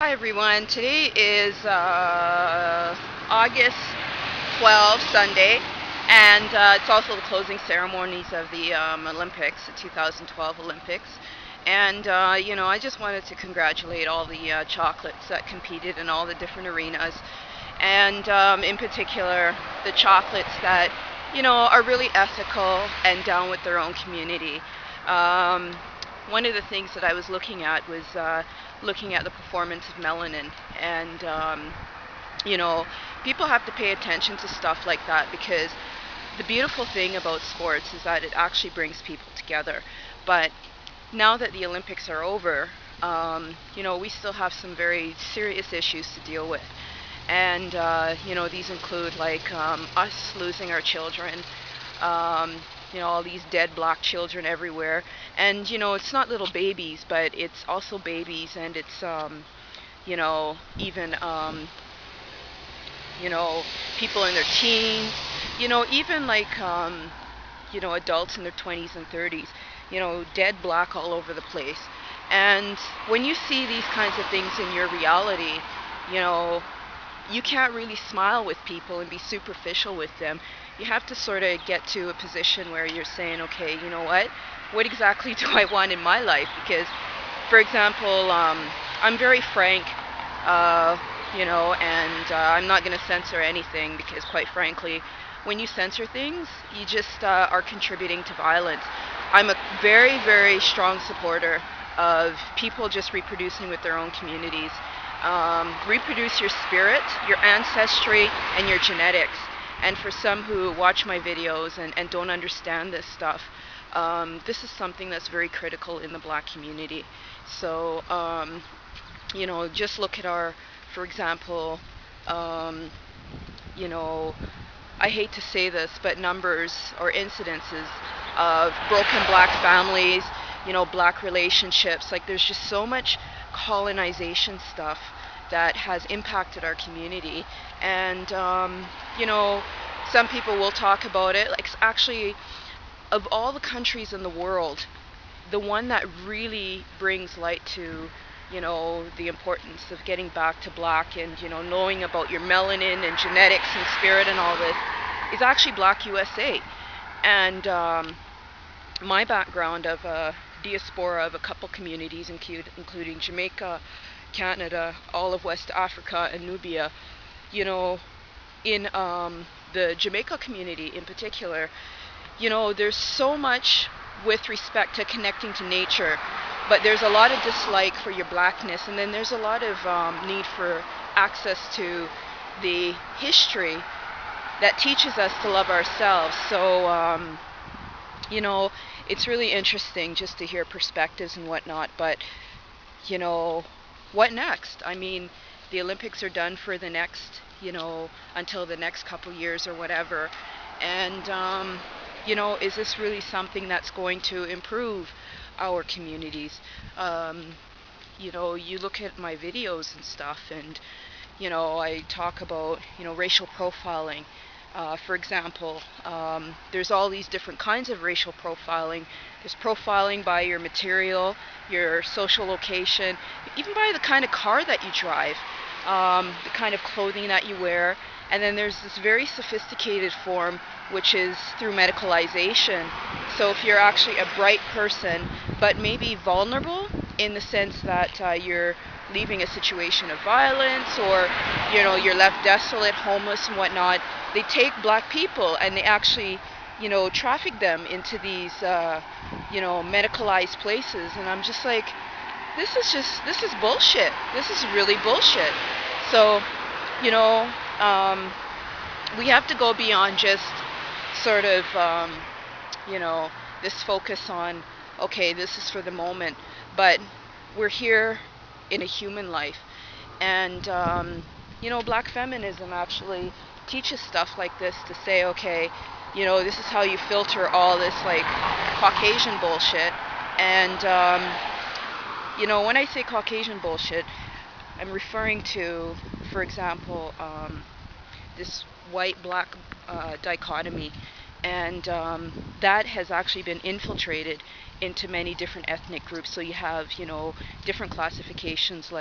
Hi everyone. Today is August 12th, Sunday, and it's also the closing ceremonies of the Olympics, the 2012 Olympics. And I just wanted to congratulate all the chocolates that competed in all the different arenas, and in particular the chocolates that are really ethical and down with their own community. Um, One of the things that I was looking at was looking at the performance of melanin, and people have to pay attention to stuff like that because the beautiful thing about sports is that it actually brings people together. But now that the Olympics are over, we still have some very serious issues to deal with. And, these include like us losing our children, um, all these dead black children everywhere. And, it's not little babies, but it's also babies, and it's, even, people in their teens, even like, adults in their 20s and 30s, dead black all over the place. And when you see these kinds of things in your reality, you know, you can't really smile with people and be superficial with them. You have to sort of get to a position where you're saying, okay, you know what? What exactly do I want in my life? Because, for example, I'm very frank, uh, and I'm not going to censor anything because, quite frankly, when you censor things, you just are contributing to violence. I'm a very, very strong supporter of people just reproducing with their own communities. Reproduce your spirit, your ancestry, and your genetics. And for some who watch my videos and don't understand this stuff, this is something that's very critical in the black community. So, just look at for example, um, you know, I hate to say this, but numbers or incidences of broken black families, black relationships. Like, there's just so much colonization stuff that has impacted our community. And, some people will talk about it. Like, actually, of all the countries in the world, the one that really brings light to the importance of getting back to black and knowing about your melanin and genetics and spirit and all this is actually Black USA. And my background of a diaspora of a couple communities, including Jamaica, Canada, all of West Africa, and Nubia, in the Jamaica community in particular, there's so much with respect to connecting to nature, but there's a lot of dislike for your blackness, and then there's a lot of need for access to the history that teaches us to love ourselves. So, you know, it's really interesting just to hear perspectives and whatnot, but, you know, what next? I mean, the Olympics are done for the next, until the next couple years or whatever. And, is this really something that's going to improve our communities? You look at my videos and stuff, and, I talk about, racial profiling. For example, there's all these different kinds of racial profiling. There's profiling by your material, your social location, even by the kind of car that you drive, the kind of clothing that you wear. And then there's this very sophisticated form, which is through medicalization. So if you're actually a bright person, but maybe vulnerable in the sense that you're leaving a situation of violence, or you're left desolate, homeless and whatnot, they take black people and they actually traffic them into these medicalized places. And I'm just like, this is bullshit. This is really bullshit. So, you know we have to go beyond just sort of this focus on, okay, this is for the moment, but we're here in a human life. And black feminism actually teaches stuff like this to say, okay, this is how you filter all this like Caucasian bullshit. And when I say Caucasian bullshit, I'm referring to, for example, this white-black dichotomy, and that has actually been infiltrated into many different ethnic groups. So you have, different classifications like